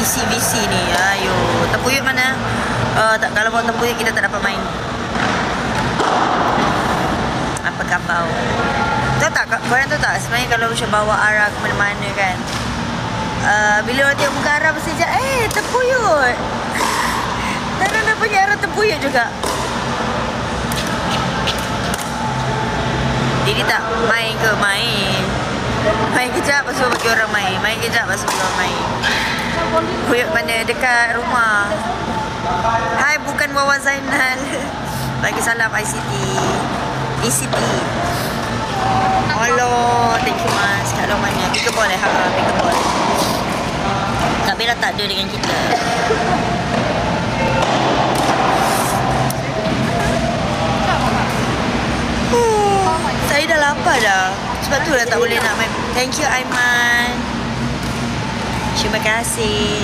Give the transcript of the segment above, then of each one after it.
VC ni. Ayo, tempuyut mana? Tak, kalau bawa tempuyut kita tak dapat main. Apa kapau? Tahu tak? Korang tahu tak? Sebenarnya kalau macam bawa arah ke mana-mana kan, bila orang tengok muka arah mesti cakap, tempuyut. Dan nak punya arah tempuyut juga. Jadi tak main ke? Main. Main kejap lepas tu bagi orang main. Main kejap lepas tu bagi orang main. Puyut mana? Dekat rumah. Hai, bukan Wawa Zainal. Bagi salam ICT. ECT. Hello. Thank you mas. Kat luar mana? Pickleball Pickleball. Kak Bella tak ada dengan kita. Saya dah lapar dah. Sebab tu dah tak boleh nak main. Thank you Aiman. Terima kasih.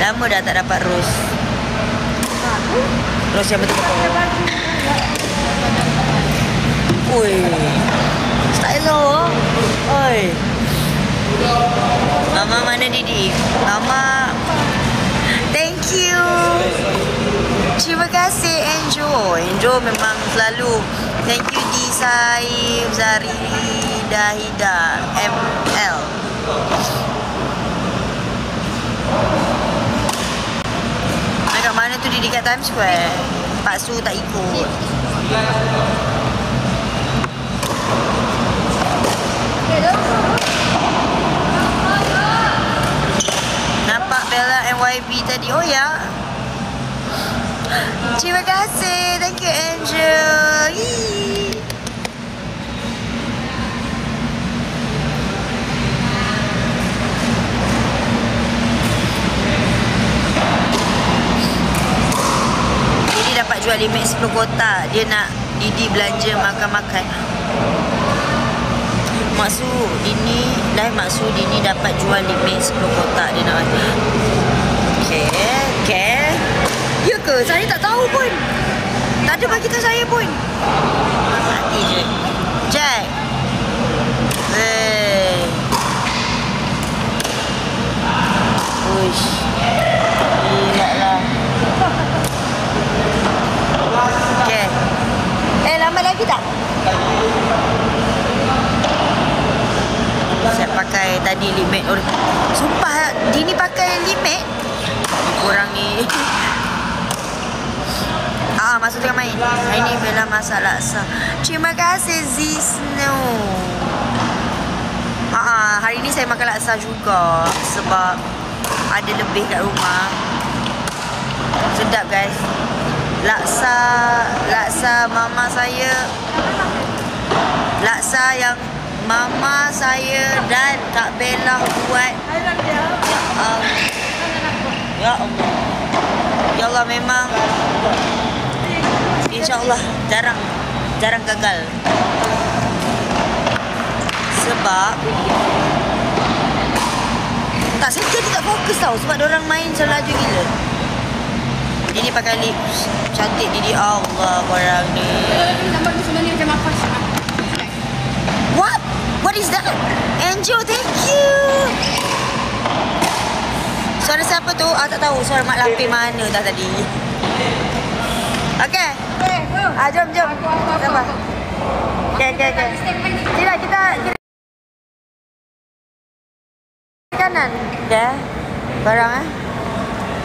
Lama dah tak dapat Ros. Ros yang betul-betul. Ui, style lo. Oi. Mama mana Didi? Mama. Thank you. Terima kasih Enjo memang selalu. Thank you Di Saif Zari Dahida ML. Dekat mana tu Didi? Kat Times Square. Pak Su tak ikut. Nampak Bella NYB tadi. Oh ya. Terima kasih. Thank you Angel. Didi dapat jual limit 10 kotak. Dia nak Didi belanja makan-makan. Maksud Dini dapat jual limit 10 kotak. Dia nak. Okay. Ya ke? Saya tak tahu pun. Tak ada bagi tahu saya pun. Mati je. Jack. Uish. Gila lah. Okay. Lambat lagi tak? Saya pakai tadi limit. Sumpah Dini pakai limit. Korang ni. Masuk tengah main. Hari ni Bella masak laksa. Terima kasih Zisno. Hari ni saya makan laksa juga. Sebab ada lebih kat rumah. Sedap guys. Laksa mama saya. Laksa yang mama saya dan Kak Bella buat. Ya Allah. Ya Allah, memang InsyaAllah jarang gagal. Sebab tak, saya jadi tak fokus tau. Sebab diorang main macam laju gila. Dini pakai lips cantik Didi. Allah, korang ni. Nampak tu sebenarnya macam apa? What is that? Angel, thank you. Suara siapa tu? Tak tahu. Suara Mak Lampir mana dah tadi. Okay. Jom. Sabar. Okay. Sila kita kanan. Dah. Barang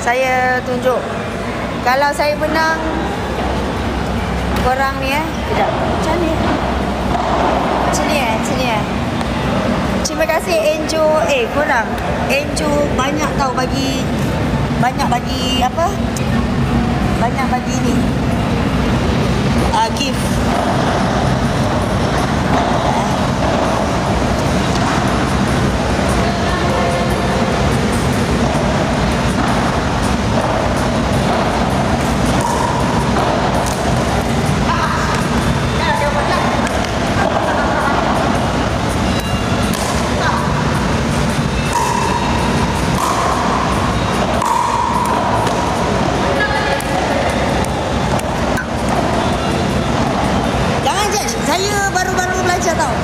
saya tunjuk. Kalau saya menang, korang ni Sekejap. Macam ni. Macam ni. Terima kasih Enjo. Korang Enjo banyak tau bagi. Banyak bagi apa? Banyak bagi ni gift. Saya baru belajar tau.